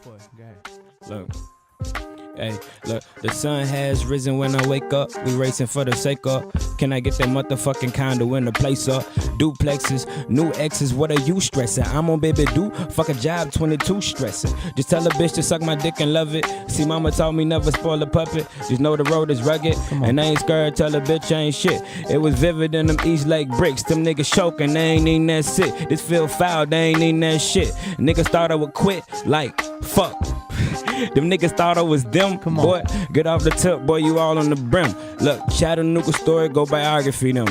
boy, go ahead. Look. Hey, look, the sun has risen when I wake up. We racing for the sake of. Can I get that motherfucking condo in the place up? Duplexes, new exes, what are you stressing? I'm on baby do, fuck a job, 22 stressing. Just tell a bitch to suck my dick and love it. See, mama taught me never spoil a puppet. Just know the road is rugged, and I ain't scared, tell a bitch I ain't shit. It was vivid in them East Lake bricks. Them niggas choking, they ain't eating that shit. This feel foul, they ain't eating that shit. Niggas thought I would quit, like, fuck. Them niggas thought I was them, boy. Get off the tip, boy, you all on the brim. Look, Chattanooga story, go biography them.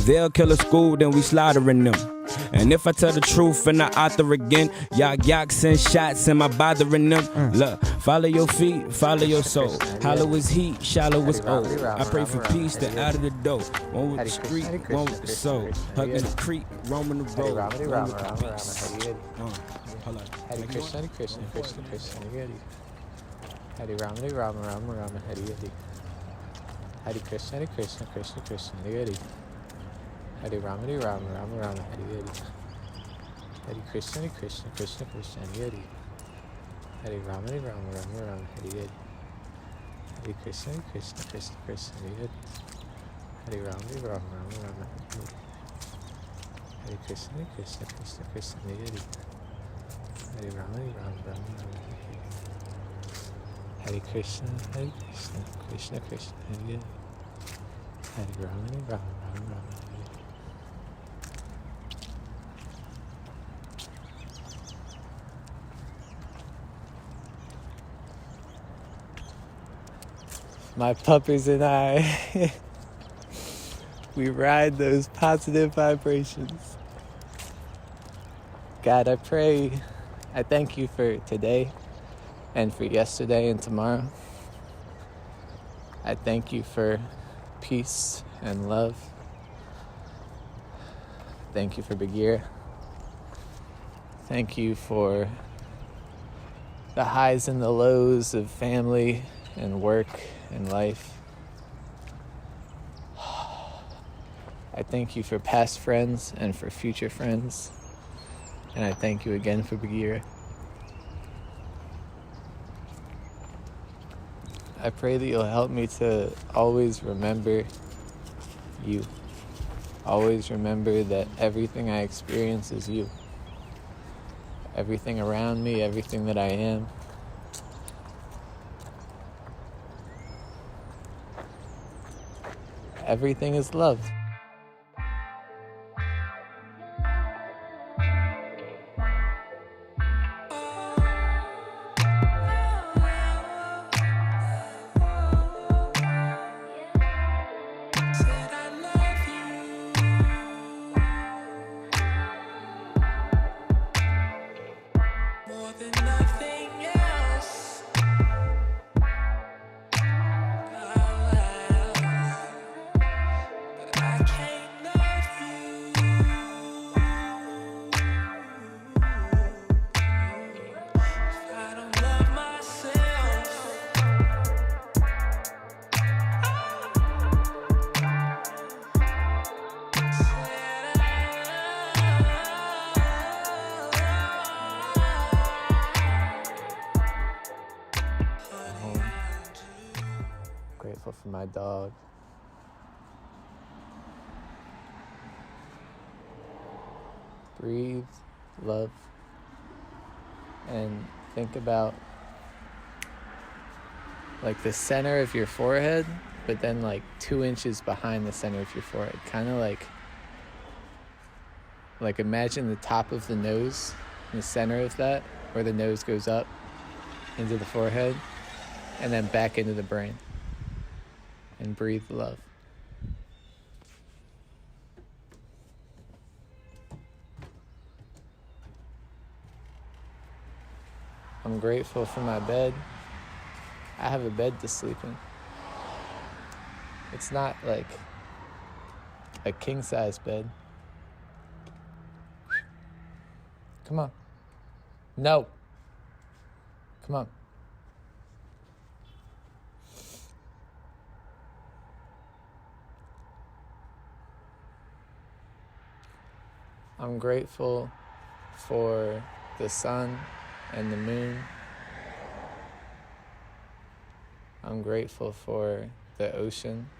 They'll kill a school, then we slaughtering them. And if I tell the truth and I author again, y'all send shots, am I bothering them? Look, follow your feet, follow your soul. Hollow is heat, shallow is old. I pray for peace, then out of the door. One with the street, one with the soul. Hugging the creek, roaming the road. Hold on. Hare Krishna, Hare Krishna, Krishna Krishna, Hare Hare Rama, Hare Rama, Rama Rama, Hare Hare. Hare Krishna, Hare Krishna, Krishna Krishna, Hare Hare Rama, Hare Rama, Rama Rama, Hare Hare. Hare Krishna, Hare Krishna, Krishna Krishna, Hare Hare Rama, Hare Rama, Rama Rama, Hare Hare. Hare Krishna, Hare Krishna, Krishna Krishna, Hare Hare Rama, Hare Rama, Rama Rama, Hare Hare. Hare Krishna, Hare Krishna, Krishna Krishna, Hare Hare Rama, Hare Rama, Rama Rama, Hare Krishna, Hare Krishna, Krishna Krishna, Hare Hare Rama, Hare Rama, Rama Rama, Hare. My puppies and I, we ride those positive vibrations. God, I pray, I thank you for today and for yesterday and tomorrow. I thank you for peace and love. Thank you for Bagheera. Thank you for the highs and the lows of family and work and life. I thank you for past friends and for future friends. And I thank you again for Bagheera. I pray that you'll help me to always remember you. Always remember that everything I experience is you. Everything around me, everything that I am. Everything is love. Grateful for my dog. Breathe, love, and think about like the center of your forehead, but then like 2 inches behind the center of your forehead. Kind of like imagine the top of the nose, in the center of that, where the nose goes up into the forehead, and then back into the brain. And breathe love. I'm grateful for my bed. I have a bed to sleep in. It's not like a king-size bed. Come on. No. Come on. I'm grateful for the sun and the moon I'm grateful for the ocean.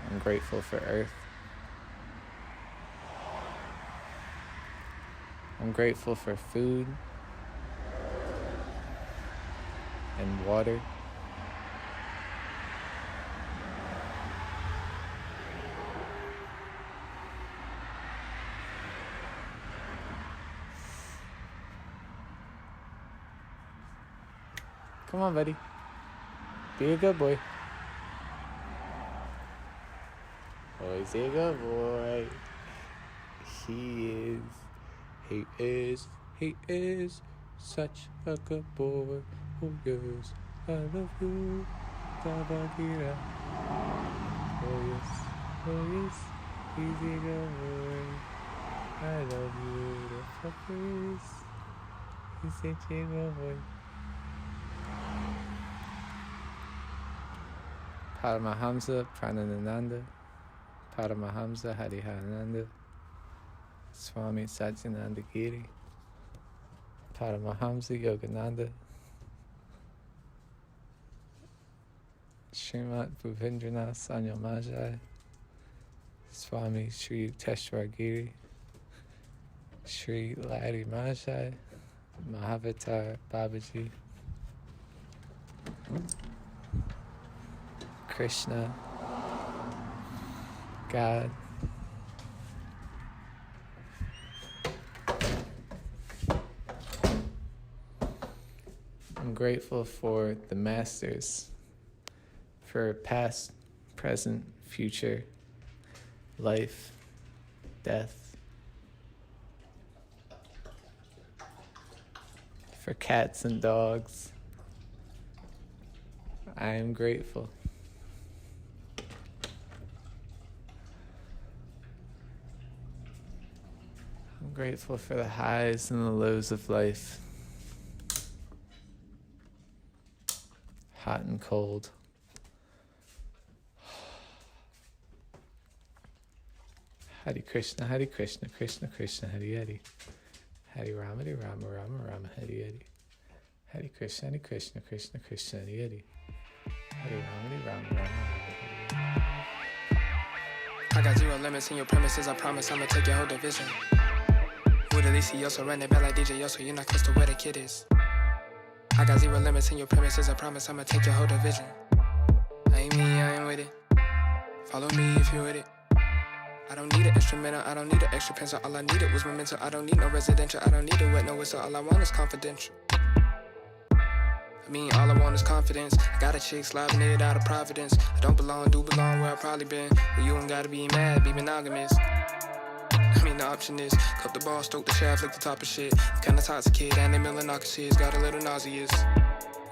I'm grateful for Earth. I'm grateful for food and water. Come on, buddy. Be a good boy. Always a good boy. He is such a good boy. Oh yes, I love you, Bhagavad Gita. Oh yes, he's a good boy. I love you, the fuckers. He's such a good boy. Paramahamsa Pranananda, Paramahamsa Hariharananda, Swami Satyananda Giri, Paramahamsa Yogananda, Srimat Bhupendranath Sanyal Majai, Swami Sri Yukteswar Giri, Sri Ladi Majai, Mahavatar Babaji, Krishna, God, I'm grateful for the masters, for past, present, future, life, death, for cats and dogs. I am grateful. I'm grateful for the highs and the lows of life. Hot and cold. Hare Krishna, Krishna Krishna, Hare Hare. Hare Rama, Rama Rama, Hare Hare. Hare Krishna, Krishna Krishna, Hare Hare. Hare Rama, Rama Hare Hare. I got zero limits in your premises, I promise I'ma take your whole division. With Alicia, run it back like DJ Yoso, you're not close to where the kid is. I got zero limits in your premises, I promise I'ma take your whole division. I ain't me, I ain't with it. Follow me if you with it. I don't need an instrumental, I don't need an extra pencil. All I needed was momentum, I don't need no residential. I don't need a wet, no whistle, all I want is confidential. I mean, all I want is confidence. I got a chick slobbing it out of Providence. I don't belong, do belong where I probably been. But you don't gotta be mad, be monogamous. I mean, the option is cut the ball, stroke the shaft, lick the top of shit. Kinda toxic kid, and they melanocracies, got a little nauseous.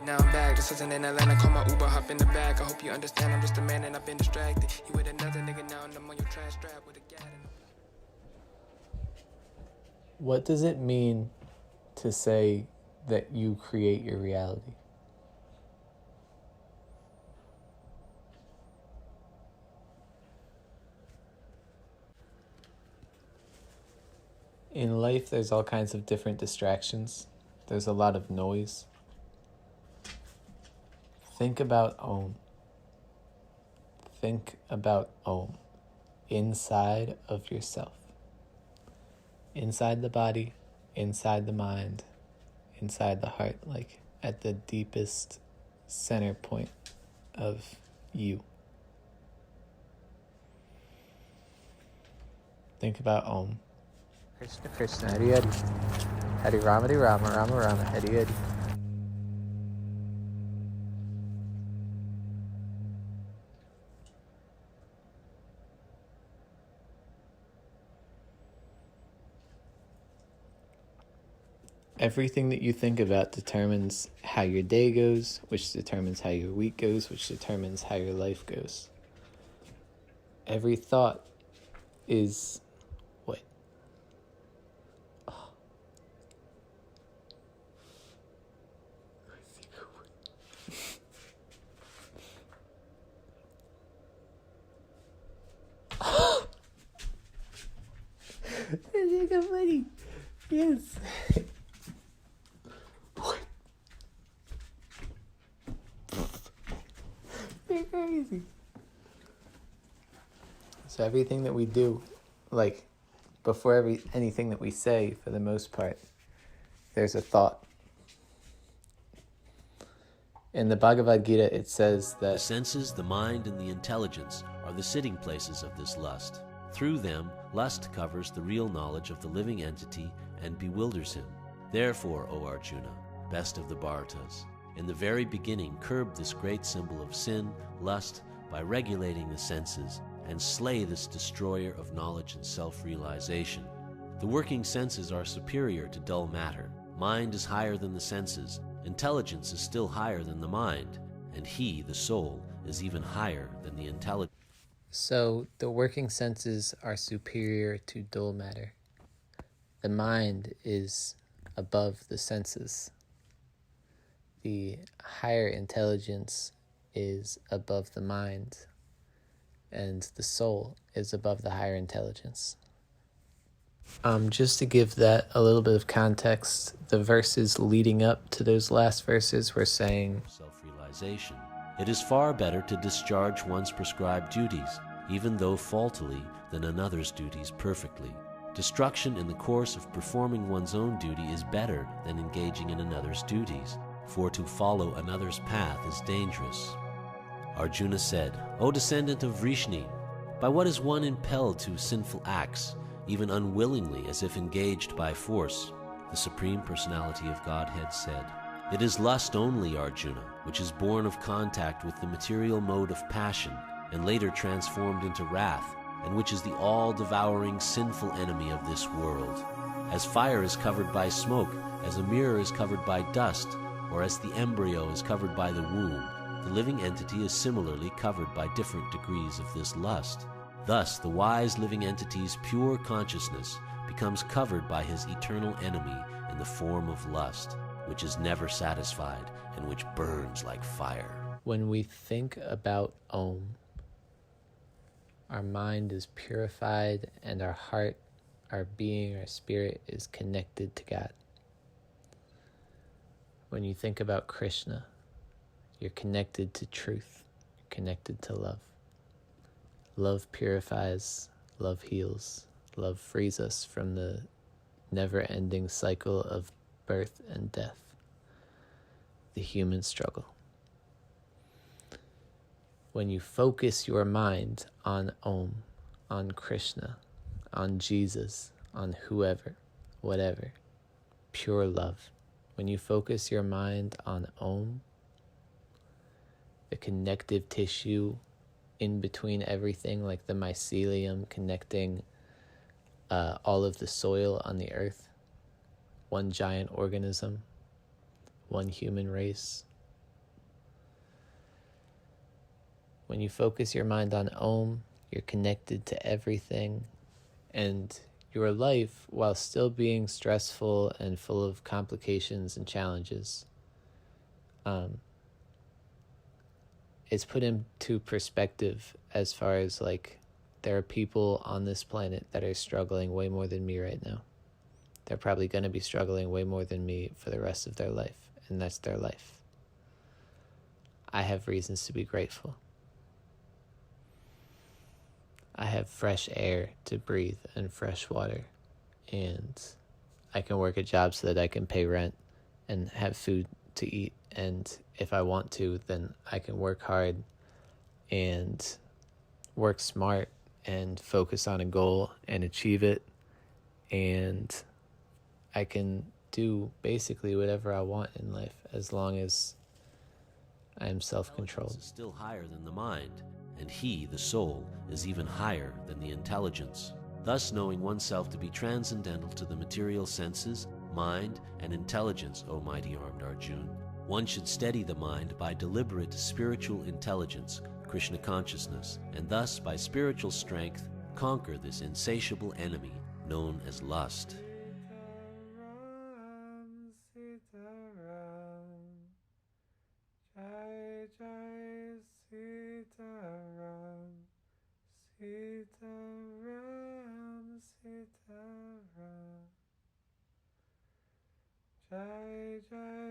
Now I'm back, this isn't in Atlanta, call my Uber, hop in the back. I hope you understand, I'm just a man and I've been distracted. You with another nigga now and I'm on your trash strap with a gat. What does it mean to say that you create your reality? In life, there's all kinds of different distractions. There's a lot of noise. Think about Om. Think about Om inside of yourself. Inside the body, inside the mind, inside the heart, like at the deepest center point of you. Think about Om. Krishna Krishna, Hare Hare. Hare Rama, Rama Rama, Hare Hare. Everything that you think about determines how your day goes, which determines how your week goes, which determines how your life goes. Every thought is what? Oh. That's so funny. Yes. crazy. So everything that we do, like before anything that we say, for the most part, there's a thought. In the Bhagavad Gita, it says that the senses, the mind, and the intelligence are the sitting places of this lust. Through them, lust covers the real knowledge of the living entity and bewilders him. Therefore, O Arjuna, best of the Bharatas, in the very beginning curb this great symbol of sin, lust, by regulating the senses, and slay this destroyer of knowledge and self-realization. The working senses are superior to dull matter. Mind is higher than the senses. Intelligence is still higher than the mind, and he, the soul, is even higher than the intelligence. So the working senses are superior to dull matter. The mind is above the senses. The higher intelligence is above the mind, and the soul is above the higher intelligence. Just to give that a little bit of context, the verses leading up to those last verses were saying, Self-realization. It is far better to discharge one's prescribed duties, even though faultily, than another's duties perfectly. Destruction in the course of performing one's own duty is better than engaging in another's duties, for to follow another's path is dangerous. Arjuna said, O descendant of Vrishni, by what is one impelled to sinful acts, even unwillingly as if engaged by force? The Supreme Personality of Godhead said, It is lust only, Arjuna, which is born of contact with the material mode of passion, and later transformed into wrath, and which is the all-devouring sinful enemy of this world. As fire is covered by smoke, as a mirror is covered by dust, or as the embryo is covered by the womb, the living entity is similarly covered by different degrees of this lust. Thus, the wise living entity's pure consciousness becomes covered by his eternal enemy in the form of lust, which is never satisfied and which burns like fire. when we think about Om, our mind is purified and our heart, our being, our spirit is connected to God. When you think about Krishna, you're connected to truth, you're connected to love. Love purifies, love heals, love frees us from the never-ending cycle of birth and death, the human struggle. When you focus your mind on Om, on Krishna, on Jesus, on whoever, whatever, pure love, when you focus your mind on Om, the connective tissue in between everything, like the mycelium connecting all of the soil on the earth, one giant organism, one human race. When you focus your mind on Om, you're connected to everything, and your life, while still being stressful and full of complications and challenges, it's put into perspective as far as like there are people on this planet that are struggling way more than me right now. They're probably going to be struggling way more than me for the rest of their life, and that's their life. I have reasons to be grateful. I have fresh air to breathe and fresh water, and I can work a job so that I can pay rent and have food to eat, and if I want to, then I can work hard and work smart and focus on a goal and achieve it, and I can do basically whatever I want in life as long as I am self-controlled. Intelligence is still higher than the mind, and he, the soul, is even higher than the intelligence. Thus, knowing oneself to be transcendental to the material senses, mind, and intelligence, O mighty armed Arjuna, one should steady the mind by deliberate spiritual intelligence, Krishna consciousness, and thus by spiritual strength conquer this insatiable enemy known as lust. Jai Jai